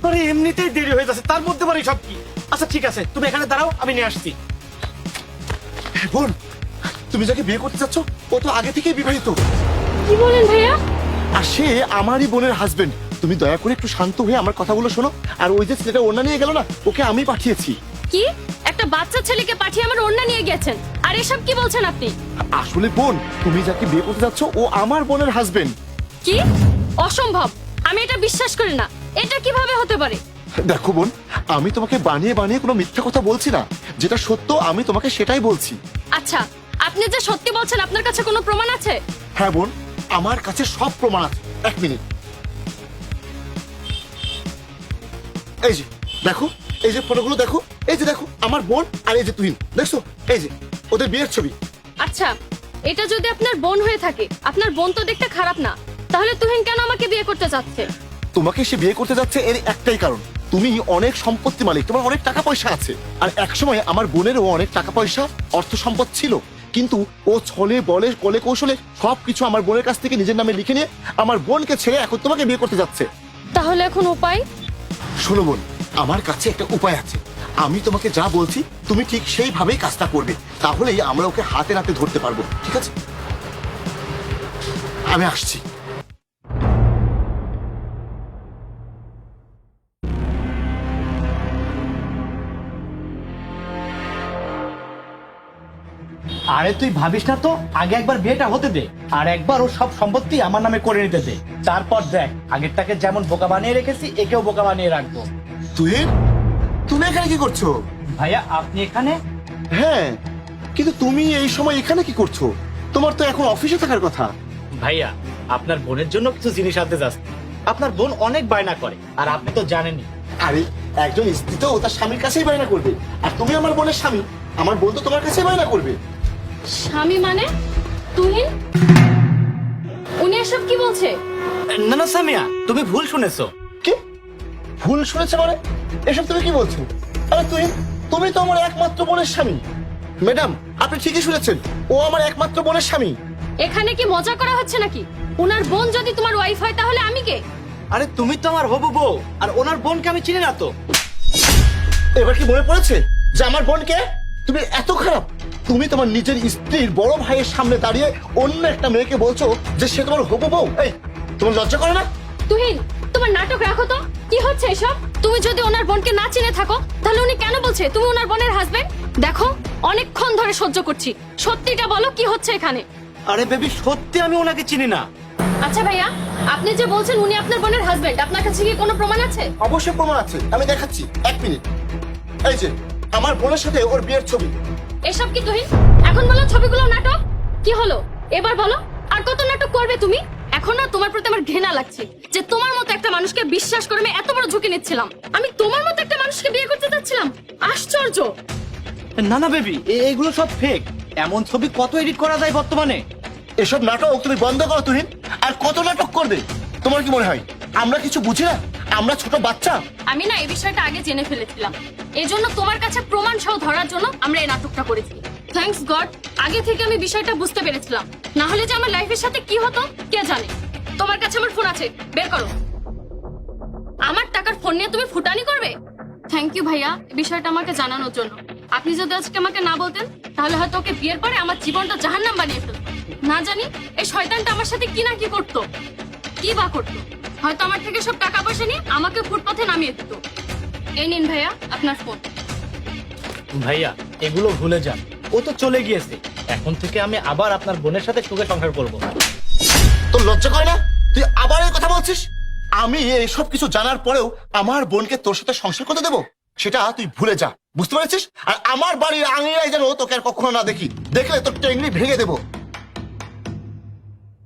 আরে এমনিতেই দেরি হয়ে যাচ্ছে, তার মধ্যে বাড়ি সব কি। আচ্ছা ঠিক আছে, তুমি এখানে দাঁড়াও, আমি নিয়ে আসছি। বোন, তুমি যাকে বিয়ে করতে চাচ্ছ ও তো আগে থেকেই বিবাহিত, কি বলেন ভাইয়া? আর সে আমারই বোনের হাজবেন্ড। তুমি দয়া করে একটু শান্ত হয়ে আমার কথাগুলো শোনো। আর ওই যে ছেলেটা ওড়না নিয়ে গেল না, ওকে আমি পাঠিয়েছি। কি একটা বাচ্চা ছেলেকে পাঠিয়ে আমার ওড়না নিয়ে গেছেন? আর এসব কি বলছেন আপনি? আসলে বোন, তুমি যাকে বিয়ে করতে যাচ্ছ ও আমার বোনের হাজবেন্ড। কি? অসম্ভব, আমি এটা বিশ্বাস করি না। এটা কিভাবে হতে পারে? দেখো বোন, আমি তোমাকে বানিয়ে বানিয়ে কোনো মিথ্যা কথা বলছি না, যেটা সত্য আমি তোমাকে সেটাই বলছি। আচ্ছা, আপনি যে সত্যি বলছেন, আপনার কাছে কোনো প্রমাণ আছে? হ্যাঁ বোন, আমার কাছে সব প্রমাণ আছে। এক মিনিট, এই যে দেখো, এই যে ফটোগুলো দেখো, এই যে দেখো আমার বোন আর এই যে তুহিন, দেখছো? এই যে ওদের বিয়ের ছবি। আচ্ছা, এটা যদি আপনার বোন হয়ে থাকে, আপনার বোন তো দেখতে খারাপ না, তাহলে তুহিন কেন আমাকে বিয়ে করতে যাচ্ছে? তোমাকে সে বিয়ে করতে যাচ্ছে এর একটাই কারণ, তুমি অনেক সম্পত্তি মালিক, তোমার অনেক টাকা পয়সা আছে। আর একসময় আমার বোনেরও অনেক টাকা পয়সা অর্থ সম্পদ ছিল, কিন্তু ও ছলে বলে কলে কৌশলে সবকিছু আমার বোনের কাছ থেকে নিজের নামে লিখে নিয়ে আমার বোনকে ছেড়ে এখন তোমাকে বিয়ে করতে যাচ্ছে। তাহলে এখন উপায়? শোনো বোন, আমার কাছে একটা উপায় আছে। আমি তোমাকে যা বলছি তুমি ঠিক সেইভাবেই কাজটা করবে, তাহলেই আমরা ওকে হাতে নাতে ধরতে পারবো। ঠিক আছে, আমি আসছি। আরে তুই ভাবিস না তো, আগে একবার বিয়েটা হতে দে, আর একবার ও সব সম্পত্তি আমার নামে করে নিতে দে। তারপর দেখ, আগেরটাকে যেমন বোকা বানিয়ে রেখেছি, একেও বোকা বানিয়ে রাখবো। তুহিন, তুমি এখানে কি করছো? ভাইয়া আপনি এখানে? হ্যাঁ, কিন্তু তুমি এই সময় এখানে কি করছো? তোমার তো এখন অফিসে থাকার কথা। ভাইয়া, আপনার বোনের জন্য কিছু জিনিস আনতে যাচ্ছি। আপনার বোন অনেক বায়না করে, আর আপনি তো জানেনই। আরে একজন স্ত্রী তো তার স্বামীর কাছেই বায়না করবে, আর তুমি আমার বোনের স্বামী, আমার বোন তো তোমার কাছেই বায়না করবে। স্বামী মানে? তুহিন, উনি এসব কি বলছে? না না সামিয়া, তুমি ভুল শুনেছো। কি ভুল শুনেছে মানে? এসব তুমি কি বলছো? আরে তুই, তুমি তো আমার একমাত্র বোনের স্বামী। ম্যাডাম, আপনি ঠিকই শুনেছেন, ও আমার একমাত্র বোনের স্বামী। এখানে কি মজা করা হচ্ছে নাকি? উনার বোন যদি তোমার ওয়াইফ হয়, তাহলে আমি কে? আরে তুমি তো আমার হবু বউ, আর ওনার বোনকে আমি চিনি না তো। এবার কি মনে পড়েছে যে আমার বোনকে? তুমি এত খারাপ, তুমি তোমার নিজের স্ত্রীর বড় ভাইয়ের সামনে দাঁড়িয়ে অন্য একটা মেয়েকে বলছো যে সে তোমার হবু বউ। এই, তোমার লজ্জা করে না? তুহিন, তোমার নাটক রাখো তো। কি হচ্ছে এসব? তুমি যদি ওনার বোনকে না চিনে থাকো, তাহলে উনি কেন বলছে তুমি ওনার বোনের হাজবেন্ড? দেখো, অনেকক্ষণ ধরে সহ্য করছি, সত্যিটা বলো, কি হচ্ছে এখানে? আরে বেবি, সত্যি আমি ওনাকে চিনি না। আচ্ছা ভাইয়া, আপনি যে বলছেন উনি আপনার বোনের হাজবেন্ড, আপনার কাছে কি কোনো প্রমাণ আছে? অবশ্যই প্রমাণ আছে, আমি দেখাচ্ছি। এক মিনিট, এই যে আমার বোনের সাথে ওর বিয়ের ছবি। এসব কি তুহিন? এখন বলো ছবিগুলো নাটক। কি হলো এবার বলো, আর কত নাটক করবে তুমি? এখন না তোমার প্রতি আমার ঘৃণা লাগছে, যে তোমার মতো একটা মানুষকে বিশ্বাস করে আমি এত বড় ঝুঁকি নিচ্ছিলাম। আমি তোমার মতো একটা মানুষকে বিয়ে করতে যাচ্ছিলাম? আশ্চর্য। না না বেবি, এগুলো সব ফেক। এমন ছবি কত এডিট করা যায় বর্তমানে। এসব নাটক তুমি বন্ধ করো তুহিন। আর কত নাটক করবে? তোমার কি মনে হয় আমরা কিছু বুঝি না? আমরা ছোট বাচ্চা? আমি না এই বিষয়টা আগে জেনে ফেলেছিলাম, এই জন্য তোমার কাছে প্রমাণ সহ ধরার জন্য আমরা এই নাটকটা করেছি। থ্যাঙ্কস গড, আগে থেকে আমি বিষয়টা বুঝতে পেরেছিলাম, না হলে যে আমার লাইফের সাথে কি হতো কে জানে। তোমার কাছে আমার ফোন আছে, বের করো। আমার টাকার ফোন নিয়ে তুমি ফুটানি করবে? থ্যাংক ইউ ভাইয়া এই বিষয়টা আমাকে জানানোর জন্য। আপনি যদি আজকে আমাকে না বলতেন, তাহলে হয়তো ওকে বিয়ের পরে আমার জীবনটা জাহান্নাম বানিয়ে ফেলতো। না জানি এই শয়তানটা আমার সাথে কি না কি করতো, কি বা করতো। হয়তো আমার থেকে সব টাকা পয়সা নিয়ে আমাকে ফুটপথে নামিয়ে দিত। এই নিন ভাইয়া আপনার ফোন। ভাইয়া, এগুলো ভুলে যান, ও তো চলে গিয়েছে। এখন থেকে আমি আবার আপনার বোনের সাথে সুখে সংসার করব। তোর লজ্জা করে না? তুই আবার এই কথা বলছিস? আমি এসব কিছু জানার পরেও আমার বোনকে তোর সাথে সংসার করতে দেবো? সেটা তুই ভুলে যা, বুঝতে পেরেছিস? আর আমার বাড়ির আঙিনায় যেন তোকে আর কখনো না দেখি, দেখলে তোর টেংরি ভেঙে দেবো।